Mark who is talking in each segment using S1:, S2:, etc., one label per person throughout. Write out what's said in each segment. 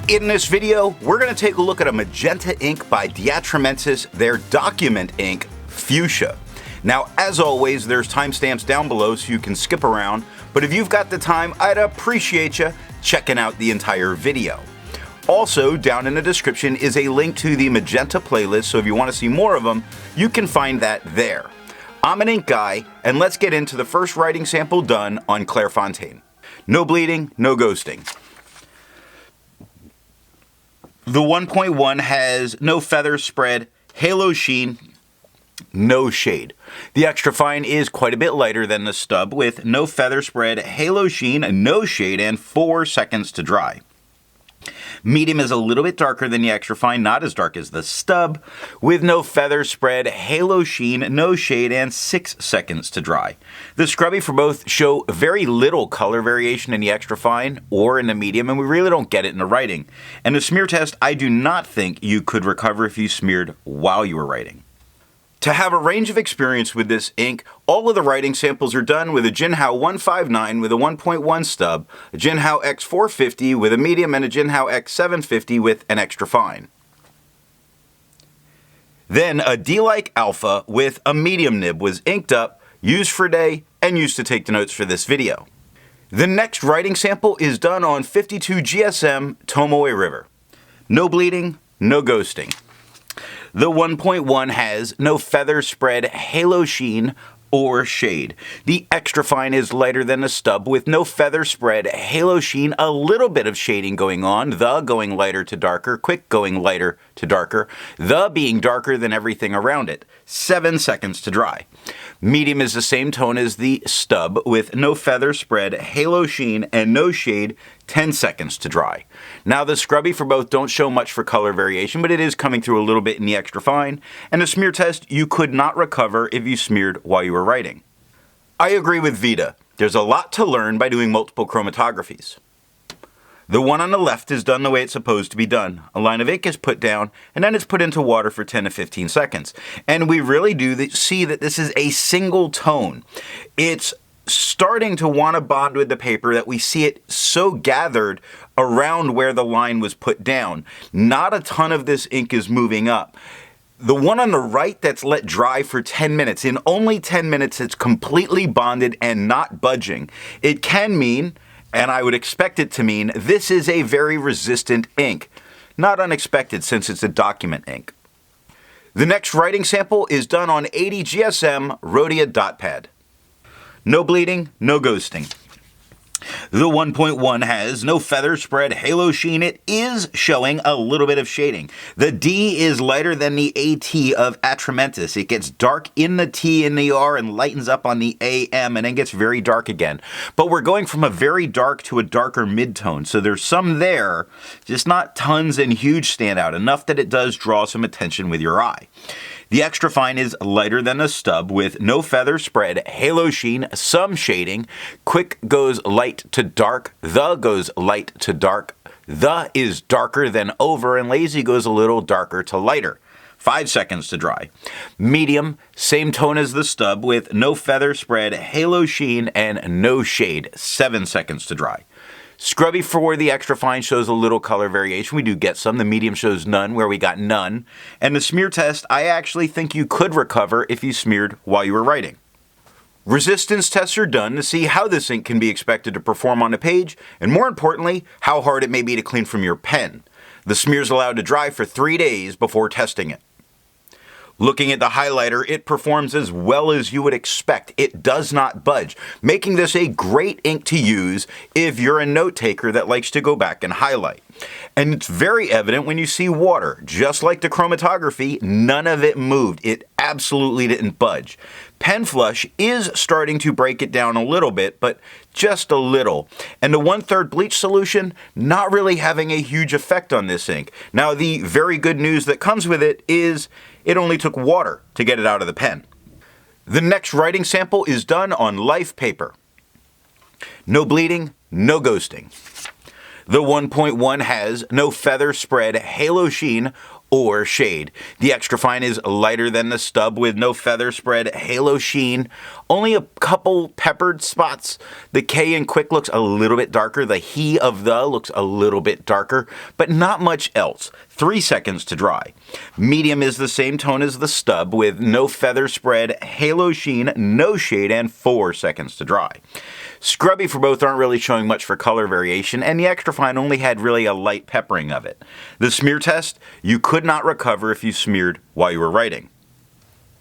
S1: In this video, we're going to take a look at a magenta ink by Atramentis, their Document Ink Fuschia. Now, as always, there's timestamps down below so you can skip around, but if you've got the time, I'd appreciate you checking out the entire video. Also, down in the description is a link to the magenta playlist, so if you want to see more of them, you can find that there. I'm an ink guy, and let's get into the first writing sample done on Clairfontaine. No bleeding, no ghosting. The 1.1 has no feather spread, halo sheen, no shade. The extra fine is quite a bit lighter than the stub with no feather spread, halo sheen, no shade, and 4 seconds to dry. Medium is a little bit darker than the extra fine, not as dark as the stub, with no feather spread, halo sheen, no shade, and 6 seconds to dry. The scrubby for both show very little color variation in the extra fine or in the medium, and we really don't get it in the writing. And the smear test, I do not think you could recover if you smeared while you were writing. To have a range of experience with this ink, all of the writing samples are done with a Jinhao 159 with a 1.1 stub, a Jinhao X450 with a medium, and a Jinhao X750 with an extra fine. Then a D-like Alpha with a medium nib was inked up, used for day, and used to take the notes for this video. The next writing sample is done on 52 GSM Tomoe River. No bleeding, no ghosting. The 1.1 has no feather spread, halo sheen, or shade. The extra fine is lighter than the stub with no feather spread, halo sheen, a little bit of shading going on, the going lighter to darker, quick going lighter to darker, the being darker than everything around it. 7 seconds to dry. Medium is the same tone as the stub with no feather spread, halo sheen, and no shade. 10 seconds to dry. Now the scrubby for both don't show much for color variation, but it is coming through a little bit in the extra fine, and the smear test you could not recover if you smeared while you were writing. I agree with Vita. There's a lot to learn by doing multiple chromatographies. The one on the left is done the way it's supposed to be done. A line of ink is put down, and then it's put into water for 10 to 15 seconds. And we really do see that this is a single tone. It's starting to want to bond with the paper that we see it so gathered around where the line was put down. Not a ton of this ink is moving up. The one on the right that's let dry for 10 minutes, in only 10 minutes it's completely bonded and not budging. It can mean, and I would expect it to mean, this is a very resistant ink. Not unexpected since it's a document ink. The next writing sample is done on 80 GSM Rhodia dot pad. No bleeding, no ghosting. The 1.1 has no feather spread, halo sheen. It is showing a little bit of shading. The D is lighter than the AT of Atramentis. It gets dark in the T and the R and lightens up on the AM and then gets very dark again. But we're going from a very dark to a darker mid-tone, so there's some there, just not tons and huge standout, enough that it does draw some attention with your eye. The extra fine is lighter than the stub with no feather spread, halo sheen, some shading. Quick goes light to dark, the goes light to dark, the is darker than over, and lazy goes a little darker to lighter. 5 seconds to dry. Medium, same tone as the stub with no feather spread, halo sheen, and no shade. 7 seconds to dry. Scrubby for the extra fine shows a little color variation. We do get some. The medium shows none, where we got none. And the smear test, I actually think you could recover if you smeared while you were writing. Resistance tests are done to see how this ink can be expected to perform on a page, and more importantly, how hard it may be to clean from your pen. The smear is allowed to dry for 3 days before testing it. Looking at the highlighter, it performs as well as you would expect. It does not budge, making this a great ink to use if you're a note taker that likes to go back and highlight. And it's very evident when you see water. Just like the chromatography, none of it moved. It absolutely didn't budge. Pen flush is starting to break it down a little bit, but just a little. And the 1/3 bleach solution, not really having a huge effect on this ink. Now, the very good news that comes with it is it only took water to get it out of the pen. The next writing sample is done on life paper. No bleeding, no ghosting. The 1.1 has no feather spread, halo sheen, or shade. The extra fine is lighter than the stub with no feather spread, halo sheen, only a couple peppered spots. The K in quick looks a little bit darker. The he of the looks a little bit darker, but not much else. 3 seconds to dry. Medium is the same tone as the stub with no feather spread, halo sheen, no shade, and 4 seconds to dry. Scrubby for both aren't really showing much for color variation, and the extra fine only had really a light peppering of it. The smear test, you could not recover if you smeared while you were writing.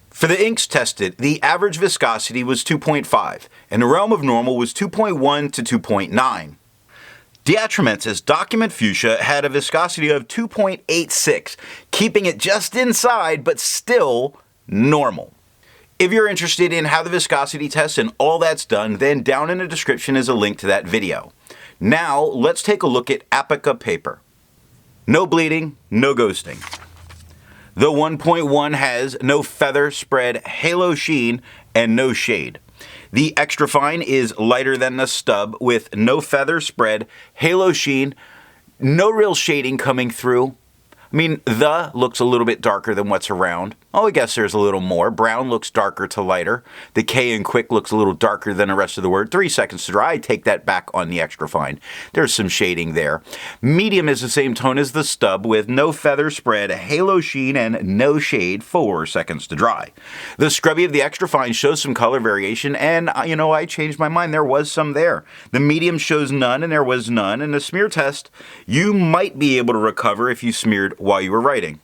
S1: For the inks tested, the average viscosity was 2.5, and the realm of normal was 2.1 to 2.9. The Atramentis Document Fuschia had a viscosity of 2.86, keeping it just inside, but still normal. If you're interested in how the viscosity tests and all that's done, then down in the description is a link to that video. Now, let's take a look at Apica paper. No bleeding, no ghosting. The 1.1 has no feather spread, halo sheen, and no shade. The extra fine is lighter than the stub with no feather spread, halo sheen, no real shading coming through. I mean, the looks a little bit darker than what's around. Oh, I guess there's a little more. Brown looks darker to lighter. The K in quick looks a little darker than the rest of the word. 3 seconds to dry. I take that back on the extra fine. There's some shading there. Medium is the same tone as the stub with no feather spread, halo sheen, and no shade. 4 seconds to dry. The scrubby of the extra fine shows some color variation, and I changed my mind. There was some there. The medium shows none, and there was none. And the smear test, you might be able to recover if you smeared while you were writing.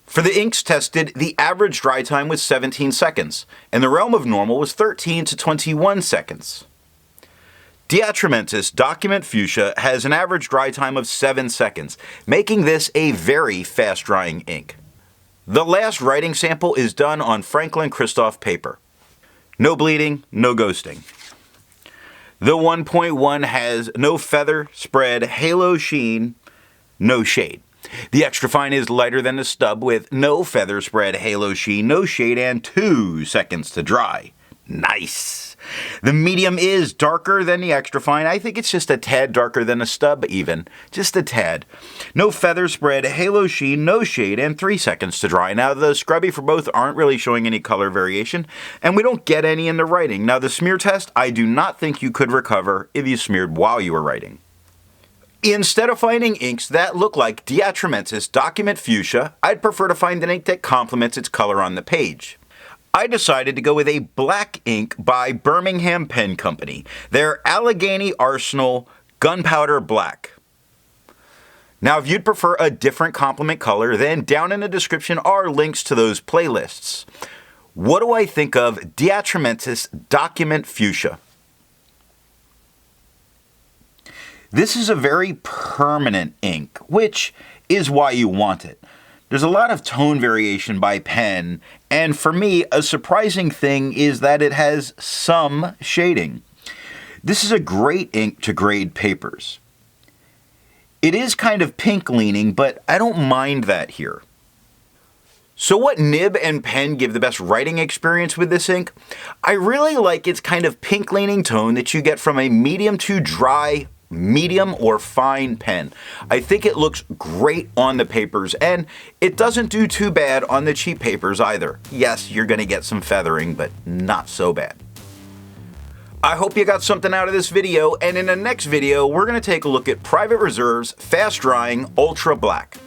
S1: For the inks tested, the average dry time was 17 seconds, and the realm of normal was 13 to 21 seconds. The Atramentis Document Fuschia has an average dry time of 7 seconds, making this a very fast-drying ink. The last writing sample is done on Franklin Christoph paper. No bleeding, no ghosting. The 1.1 has no feather spread, halo sheen, no shade. The extra fine is lighter than the stub with no feather spread, halo sheen, no shade, and 2 seconds to dry. Nice! The medium is darker than the extra fine. I think it's just a tad darker than the stub even. Just a tad. No feather spread, halo sheen, no shade, and 3 seconds to dry. Now the scrubby for both aren't really showing any color variation, and we don't get any in the writing. Now the smear test, I do not think you could recover if you smeared while you were writing. Instead of finding inks that look like the Atramentis Document Fuschia, I'd prefer to find an ink that complements its color on the page. I decided to go with a black ink by Birmingham Pen Company, their Allegheny Arsenal Gunpowder Black. Now, if you'd prefer a different complement color, then down in the description are links to those playlists. What do I think of the Atramentis Document Fuschia? This is a very permanent ink, which is why you want it. There's a lot of tone variation by pen, and for me, a surprising thing is that it has some shading. This is a great ink to grade papers. It is kind of pink leaning, but I don't mind that here. So what nib and pen give the best writing experience with this ink? I really like its kind of pink leaning tone that you get from a medium to dry medium or fine pen. I think it looks great on the papers, and it doesn't do too bad on the cheap papers either. Yes, you're going to get some feathering, but not so bad. I hope you got something out of this video, and in the next video, we're going to take a look at Private Reserve's Fast Drying Ultra Black.